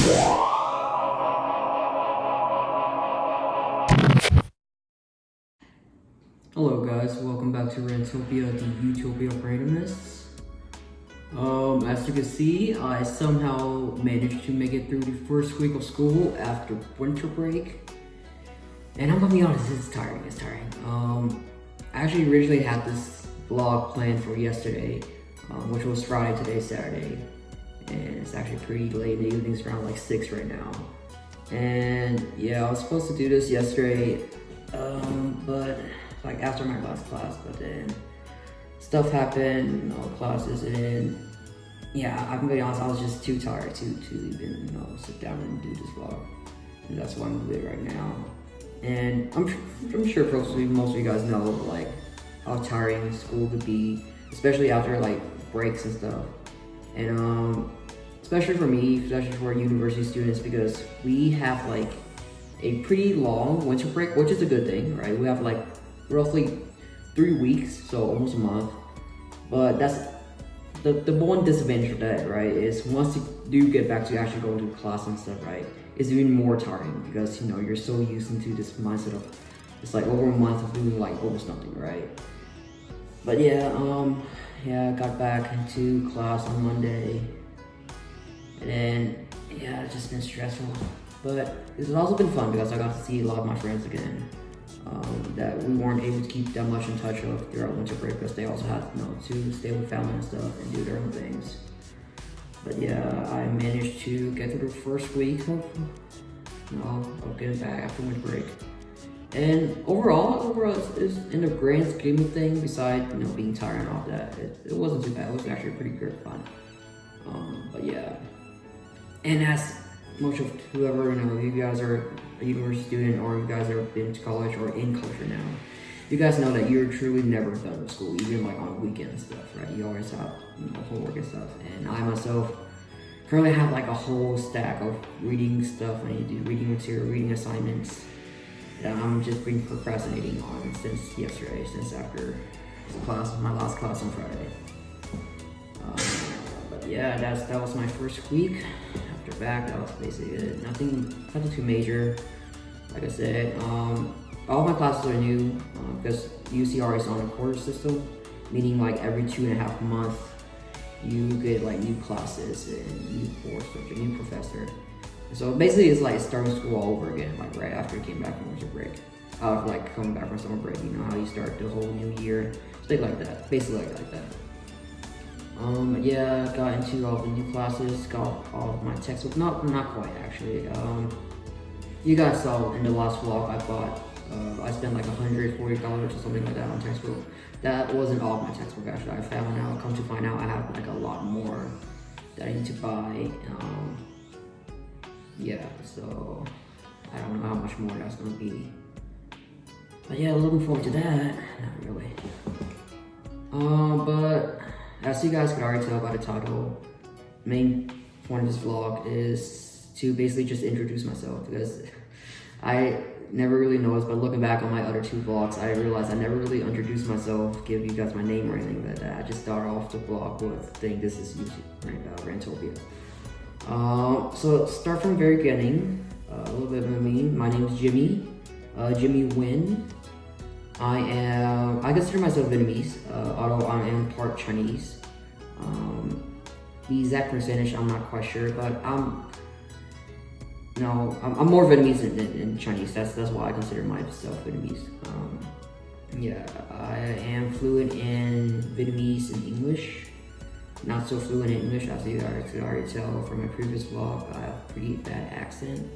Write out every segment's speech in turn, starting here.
Hello guys, welcome back to Rantopia, the Utopia of Randomness. As you can see, I somehow managed to make it through the first week of school after winter break. And I'm gonna be honest, it's tiring. I actually originally had this vlog planned for yesterday, which was Friday, today's Saturday. And it's actually pretty late in the evening, it's around like 6 right now. And yeah, I was supposed to do this yesterday, but like after my last class, but then stuff happened, classes, and yeah, I'm gonna be honest, I was just too tired to even, sit down and do this vlog. And that's why I'm doing it right now. And I'm sure probably most of you guys know like how tiring school could be, especially after like breaks and stuff. And especially for me, especially for university students, because we have like a pretty long winter break, which is a good thing, right? We have like roughly 3 weeks, so almost a month. But that's the one disadvantage of that, right? Is once you do get back to actually going to class and stuff, right? It's even more tiring because you're so used into this mindset of it's like over a month of doing like almost nothing, right? But yeah, I got back into class on Monday, and then yeah, it's just been stressful. But it's also been fun because I got to see a lot of my friends again. That we weren't able to keep that much in touch of throughout winter break because they also had to stay with family and stuff and do their own things. But yeah, I managed to get through the first week of getting back after winter break. And overall is in the grand scheme of things, besides being tired and all that, it wasn't too bad. It was actually pretty good fun. But yeah, and as most of whoever you guys are a university student, or you guys have been to college or in culture now, you guys know that you're truly never done with school, even like on weekends and stuff, right? You always have homework and stuff. And I myself currently have like a whole stack of reading stuff I need to do, reading material, reading assignments that I'm just been procrastinating on since yesterday, since after my last class on Friday. But yeah, that was my first week. After back, that was basically it. Nothing too major. Like I said, all my classes are new because UCR is on a quarter system, meaning like every 2.5 months you get like new classes and new course or a new professor. So basically it's like starting school all over again, like right after you came back from winter break. Like coming back from summer break, how you start the whole new year, things like that, basically like that. Yeah, got into all the new classes, got all of my textbooks, not quite actually. You guys saw in the last vlog I bought, I spent like $140 or something like that on textbook. That wasn't all of my textbook actually. Come to find out I have like a lot more that I need to buy. Yeah, so I don't know how much more that's gonna be. But yeah, looking forward to that. Not really. But as you guys could already tell by the title, main point of this vlog is to basically just introduce myself, because I never really noticed, but looking back on my other 2 vlogs, I realized I never really introduced myself, give you guys my name or anything like that. I just start off the vlog with saying this is YouTube, Rantopia. So start from the very beginning, a little bit about me. My name is Jimmy, Jimmy Win. I consider myself Vietnamese, although I am part Chinese. The exact percentage I'm not quite sure, but I'm more Vietnamese than Chinese. That's why I consider myself Vietnamese. Yeah, I am fluent in Vietnamese and English. Not so fluent in English, as you guys could already tell from my previous vlog. I have a pretty bad accent.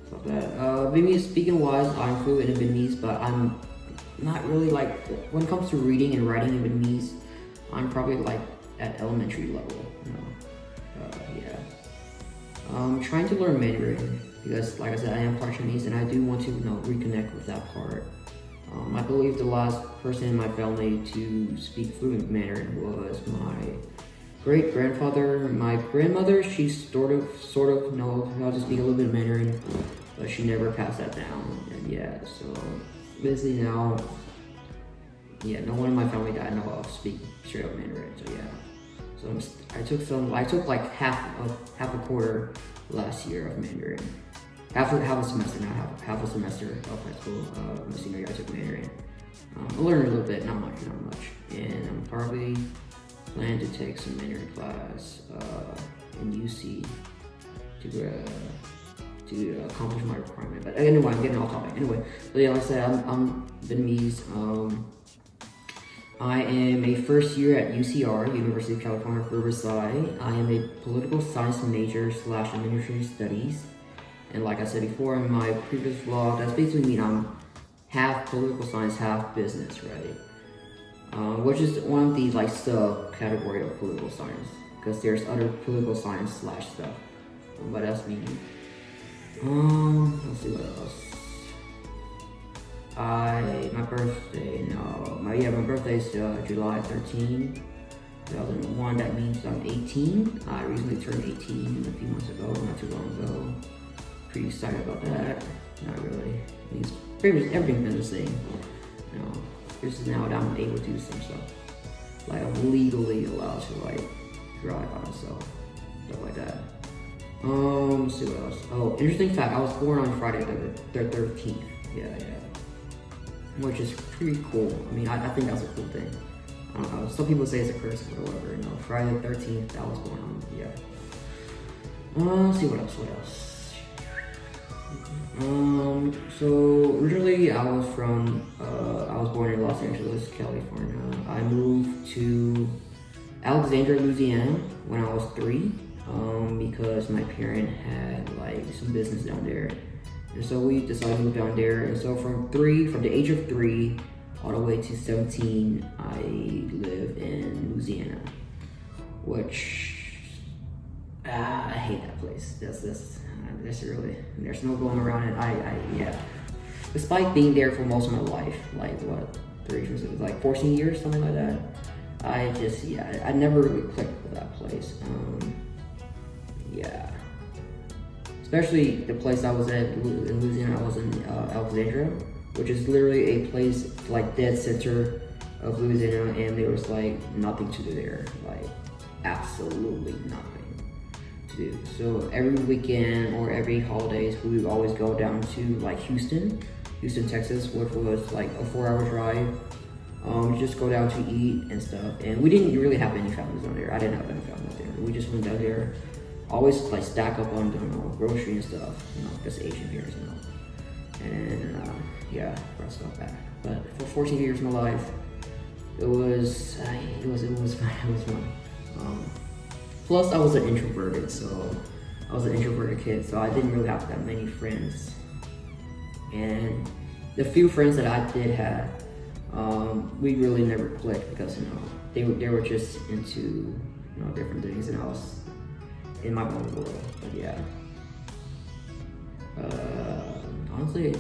So Vietnamese speaking wise, I'm fluent in Vietnamese, but I'm not really like, when it comes to reading and writing in Vietnamese, I'm probably like at elementary level. Yeah. I'm trying to learn Mandarin because, like I said, I am part Chinese and I do want to reconnect with that part. I believe the last person in my family to speak fluent Mandarin was my great-grandfather. My grandmother, she sort of knows how to speak a little bit of Mandarin, but she never passed that down. And yeah, so basically now, yeah, no one in my family that I know of speak straight up Mandarin. So yeah, so I took like half a quarter last year of Mandarin. Half a semester, not half a semester of high school. My senior year I took Mandarin. I learned a little bit, not much. And I'm probably planning to take some Mandarin class in UC to accomplish my requirement. But anyway, I'm getting off topic. Anyway, so yeah, like I said, I'm Vietnamese. I am a first year at UCR, University of California, Riverside. I am a political science major / administrative studies. And like I said before in my previous vlog, that's basically mean I'm half political science, half business, right? Which is one of the like subcategory of political science, because there's other political science / stuff. But that's me. Let's see what else. My birthday is July 13, 2001. That means I'm 18. I recently turned 18 a few months ago, not too long ago. Pretty excited about that. Not really. It's pretty much everything's been the same. You know, this is now that I'm able to do some stuff. Like I'm legally allowed to like drive by myself, stuff like that. Let's see what else. Oh, interesting fact, I was born on Friday the 13th. Yeah. Which is pretty cool. I mean, I think that's a cool thing. I don't know, some people say it's a curse or whatever, you know. Friday the 13th, that was born on, yeah. Let's see what else. So originally I was born in Los Angeles, California. I moved to Alexandria, Louisiana when I was 3. Because my parent had like some business down there, and so we decided to move down there. And so from the age of 3 all the way to 17, I lived in Louisiana, which I hate that place. That's really, there's no going around it. Yeah. Despite being there for most of my life, like what, 3 years, it was like 14 years, something like that. I never really clicked with that place. Yeah, especially the place I was at in Louisiana. I was in Alexandria, which is literally a place like dead center of Louisiana, and there was like nothing to do there, like absolutely nothing to do. So every weekend or every holidays, we would always go down to like Houston, Texas, which was like a 4-hour drive. Just go down to eat and stuff, and we didn't really have any families down there. I didn't have any families there. We just went down there. Always like stack up on grocery and stuff, just Asian beers, and yeah, brought stuff back. But for 14 years of my life, it was fun. Plus, I was an introverted kid, so I didn't really have that many friends. And the few friends that I did have, we really never clicked because they were just into different things, and I was in my own world. But yeah, honestly,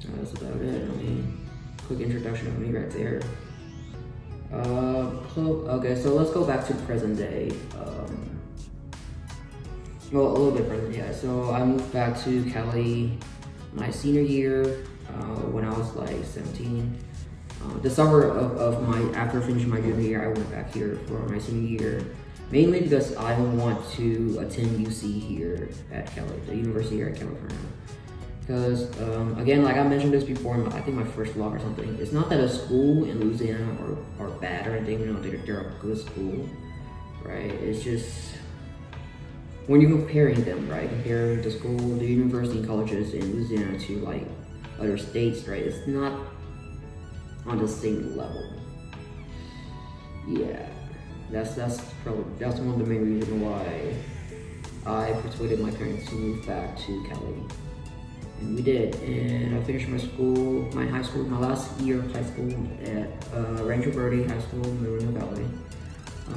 that's about it. I mean, quick introduction of me right there. Okay, so let's go back to present day. Well, a little bit present, yeah. So I moved back to Cali my senior year when I was like 17. The summer after finishing my junior year, I went back here for my senior year. Mainly because I want to attend UC here at Cali, the university here at California. Because, again, like I mentioned this before, I think my first vlog or something, it's not that a school in Louisiana are bad or anything, they're a good school, right? It's just, when you're comparing them, right? Comparing the school, the university and colleges in Louisiana to like other states, right? It's not on the same level. Yeah. That's one of the main reasons why I persuaded my parents to move back to Cali, and we did. And I finished my high school, my last year of high school at Rancho Verde High School in Moreno Valley.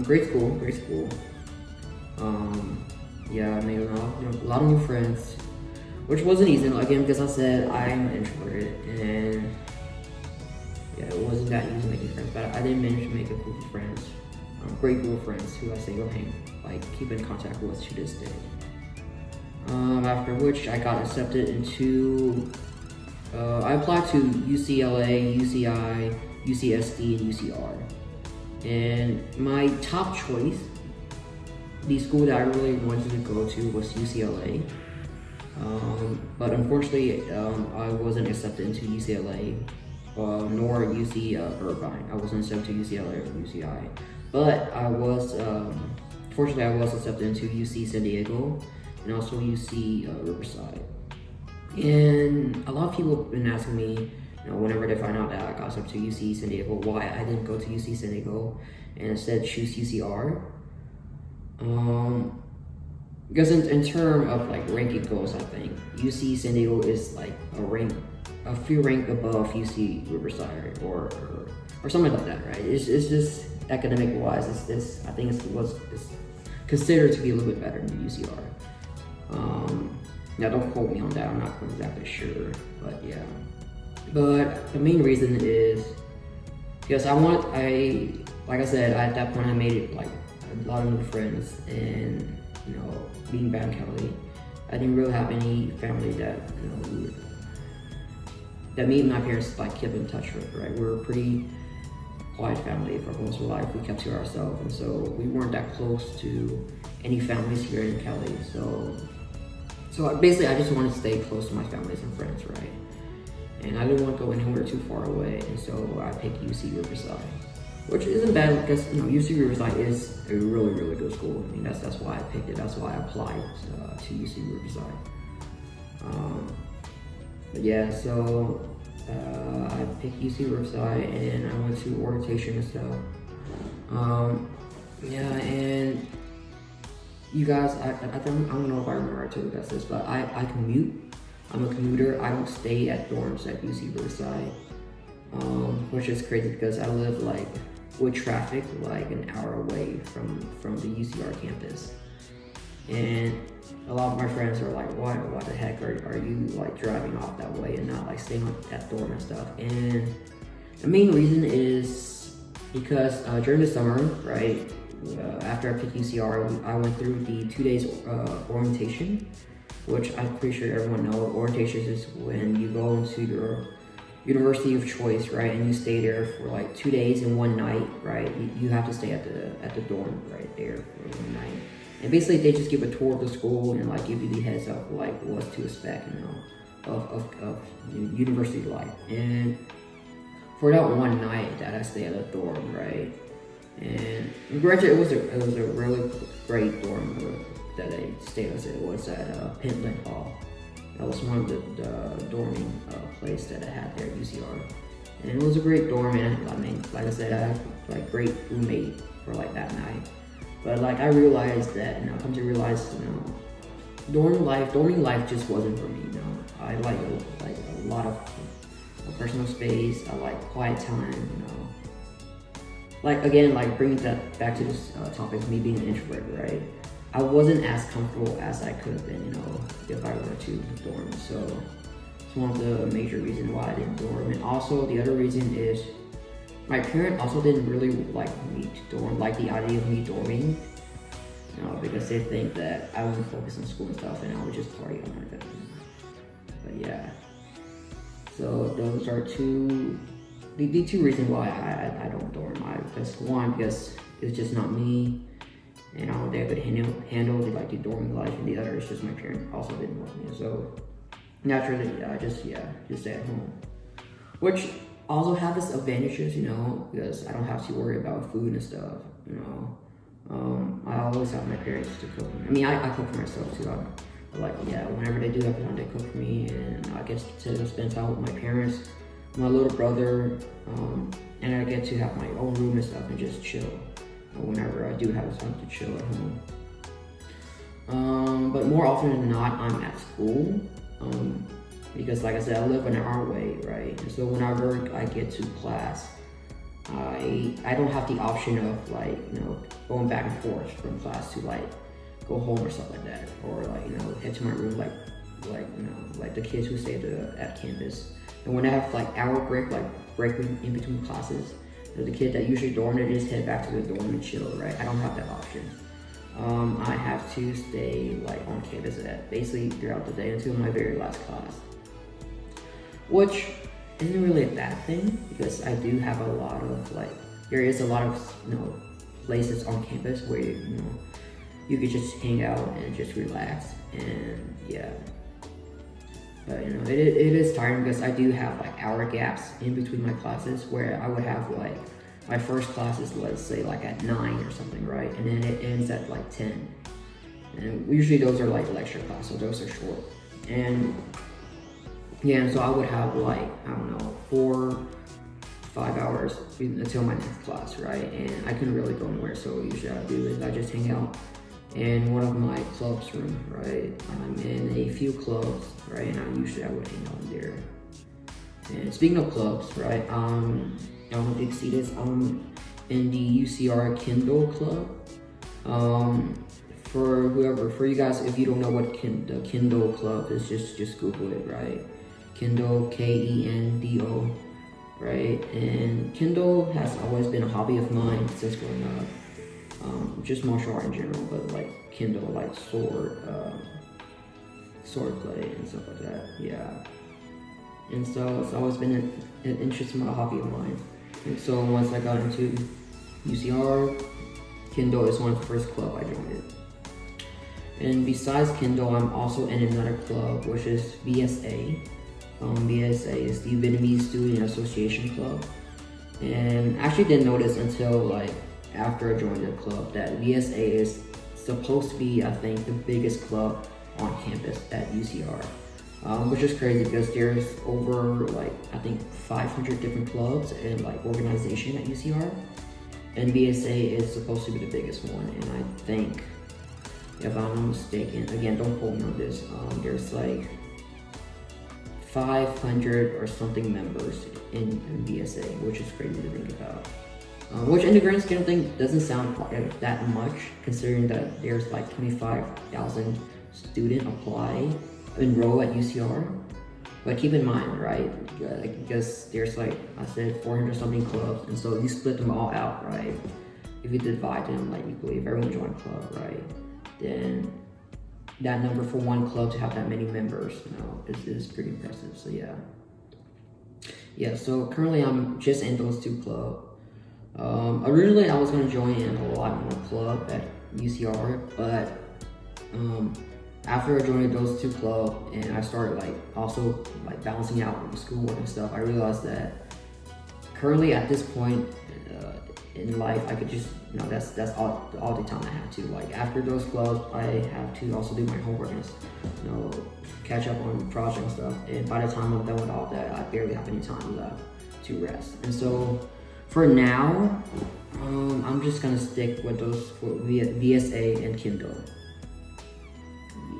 Great school. Yeah, I made a lot of new friends, which wasn't easy again because I said I'm introverted, and yeah, it wasn't that easy making friends. But I did manage to make a group of friends. Great group of friends who I still keep in contact with to this day. After which I got accepted into, I applied to UCLA, UCI, UCSD, and UCR. And my top choice the school that I really wanted to go to was UCLA. But unfortunately, I wasn't accepted into UCLA, nor UC Irvine. I wasn't accepted to UCLA or UCI. But I was, fortunately, I was accepted into UC San Diego and also UC Riverside. And a lot of people have been asking me, whenever they find out that I got accepted to UC San Diego, why I didn't go to UC San Diego and instead choose UCR. Because in terms of like ranking goals, I think UC San Diego is like a few rank above UC Riverside or something like that, right? It's just academic wise, I think it's considered to be a little bit better than UCR. Now don't quote me on that, I'm not exactly sure, but yeah. But the main reason is because like I said, at that point I made it like a lot of new friends, and being back in Cali, I didn't really have any family that that me and my parents like kept in touch with, right? We were a pretty quiet family for most of our life. We kept to ourselves, and so we weren't that close to any families here in Cali. So basically, I just wanted to stay close to my families and friends, right? And I didn't want to go anywhere too far away, and so I picked UC Riverside, which isn't bad because UC Riverside is a really, really good school. I mean, that's why I picked it. That's why I applied to UC Riverside. But yeah, so I picked UC Riverside and I went to orientation and stuff. Yeah, and you guys, I don't know if I remember I told you guys this, but I commute. I'm a commuter. I don't stay at dorms at UC Riverside, which is crazy because I live like with traffic like an hour away from the UCR campus. And a lot of my friends are like, why the heck are you like driving off that way and not like staying at dorm and stuff? And the main reason is because during the summer, right, after I picked UCR, I went through the 2 days orientation, which I'm pretty sure everyone knows. Orientation is when you go into your university of choice, right, and you stay there for like 2 days and 1 night, right? You have to stay at the dorm right there for 1 night. And basically they just give a tour of the school and like give you the heads up like what to expect, of university life. And for that 1 night that I stayed at the dorm, right? And granted, it was a really great dorm that I stayed at. It was at Pentland Hall. That was one of the dorming place that I had there at UCR. And it was a great dorm, and I mean, like I said, I had like great roommate for like that night. But like I realized that, and I come to realize, dorming life just wasn't for me. I like a lot of personal space. I like quiet time. Like again, like bringing that back to this topic of me being an introvert, right? I wasn't as comfortable as I could have been, if I were to dorm. So it's one of the major reasons why I didn't dorm. And also the other reason is my parents also didn't really like me to dorm, like the idea of me dorming, because they think that I wouldn't focus on school and stuff and I would just party all night. But yeah, so those are the two reasons why I don't dorm. Because it's just not me, and I don't think I could handle the dorming life, and the other is just my parents also didn't want me. So naturally, I just stay at home, which also have its advantages, because I don't have to worry about food and stuff. I always have my parents to cook for me. I mean, I cook for myself too. Whenever they do have time, they cook for me, and I get to spend time with my parents, my little brother, and I get to have my own room and stuff and just chill whenever I do have time to chill at home. But more often than not, I'm at school, because like I said, I live an hour away, right? And so whenever I get to class, I don't have the option of going back and forth from class to go home or stuff like that, or head to my room like the kids who stay at campus. And when I have hour break in between classes, the kid that usually dorm, they just head back to the dorm and chill, right? I don't have that option. I have to stay on campus basically throughout the day until my very last class, which isn't really a bad thing, because I do have a lot of there is a lot of places on campus where you could just hang out and just relax, and yeah. But you know, it is tiring because I do have like hour gaps in between my classes where I would have like my first class is, let's say, like at 9 or something, right? And then it ends at like 10. And usually those are like lecture classes, so those are short. And yeah, and so I would have like, I don't know, 4-5 hours until my next class, right? And I couldn't really go anywhere, so usually I do is I just hang out in one of my clubs room, right? I'm in a few clubs, right? And I would hang out in there. And speaking of clubs, right? I don't know if you can see this. I'm in the UCR Kindle club. For you guys, if you don't know what the Kindle club is, just Google it, right? Kindle, Kendo, right? And Kindle has always been a hobby of mine since growing up. Just martial art in general, but like Kindle, like sword play and stuff like that. Yeah. And so it's always been an interest in my hobby of mine. And so once I got into UCR, Kindle is one of the first club I joined it. And besides Kindle, I'm also in another club, which is VSA. VSA is the Vietnamese Student Association Club. And I actually didn't notice until like after I joined the club that VSA is supposed to be, I think, the biggest club on campus at UCR. Which is crazy because there's over like, I think 500 different clubs and like organization at UCR. And VSA is supposed to be the biggest one. And I think, if I'm not mistaken, again, don't quote me on this, there's like 500 or something members in VSA, which is crazy to think about. Which in the grand scheme of things doesn't sound quite that much, considering that there's like 25,000 students enroll at UCR. But keep in mind, right, because there's like I said 400 something clubs, and so you split them all out, right? If you divide them like equally, if everyone joined a club, right, then that number for one club to have that many members, you know, is pretty impressive. So yeah, so currently I'm just in those two clubs. Originally I was gonna join in a lot more club at UCR, but after I joined those two clubs and I started like also like balancing out the schoolwork and stuff, I realized that currently at this point in life, I could just, you know, that's all the time I have to. Like after those clubs, I have to also do my homework and, you know, catch up on project and stuff. And by the time I'm done with all that, I barely have any time left to rest. And so for now, I'm just gonna stick with those for VSA and Kindle.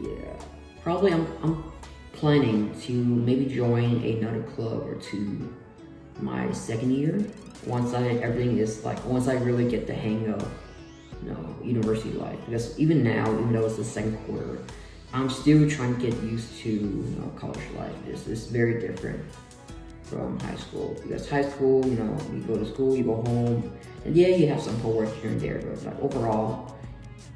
Yeah, probably I'm planning to maybe join another club or two my second year once I really get the hang of, you know, university life. Because even now, even though it's the second quarter, I'm still trying to get used to, you know, college life. It's very different from high school, because high school, you know, you go to school, you go home, and yeah, you have some homework here and there, but like overall,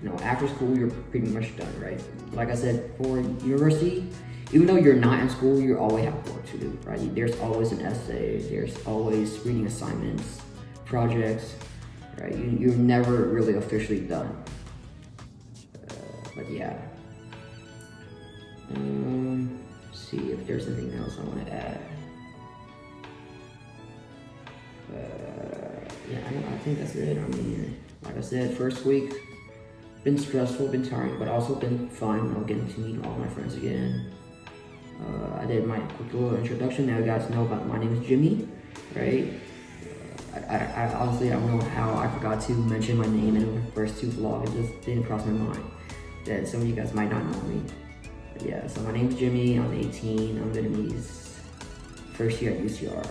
you know, after school, you're pretty much done, right? Like I said, for university, even though you're not in school, you always have work to do, right? There's always an essay, there's always reading assignments, projects, right? You're never really officially done. But yeah. See if there's anything else I want to add. Yeah, I think that's it. I mean, like I said, first week, been stressful, been tiring, but also been fun, you know, getting to meet all my friends again. I did my quick little introduction. Now you guys know about my name is Jimmy, right? I honestly, I don't know how I forgot to mention my name in the first two vlogs. It just didn't cross my mind that some of you guys might not know me. But yeah, so my name is Jimmy, I'm 18, I'm Vietnamese, first year at UCR.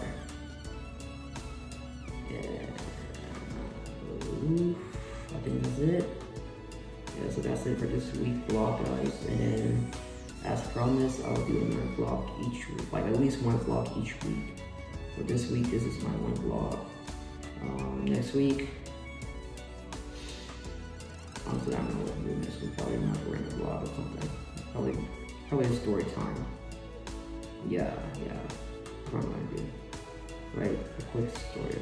I think that's it. Yeah, so that's it for this week vlog, guys. And then, as promised, I'll do another vlog each week, like at least one vlog each week. For this week, this is my one vlog. Next week, honestly, I don't know what I'm doing next week. Probably not a random vlog or something. Probably a story time. Yeah. What am I gonna do? Right, a quick story.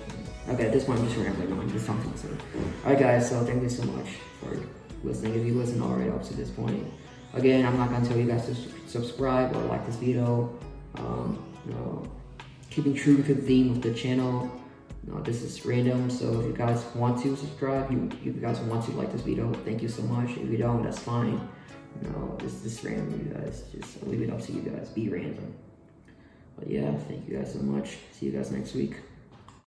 Okay, at this point I'm just rambling on, just talking to myself. Alright guys, so thank you so much for listening if you listen already up to this point. Again, I'm not gonna tell you guys to subscribe or like this video. You know, keeping true to the theme of the channel. This is random, so if you guys want to subscribe, if you guys want to like this video, thank you so much. If you don't, that's fine. This is random, you guys. Just leave it up to you guys. Be random. But yeah, thank you guys so much. See you guys next week.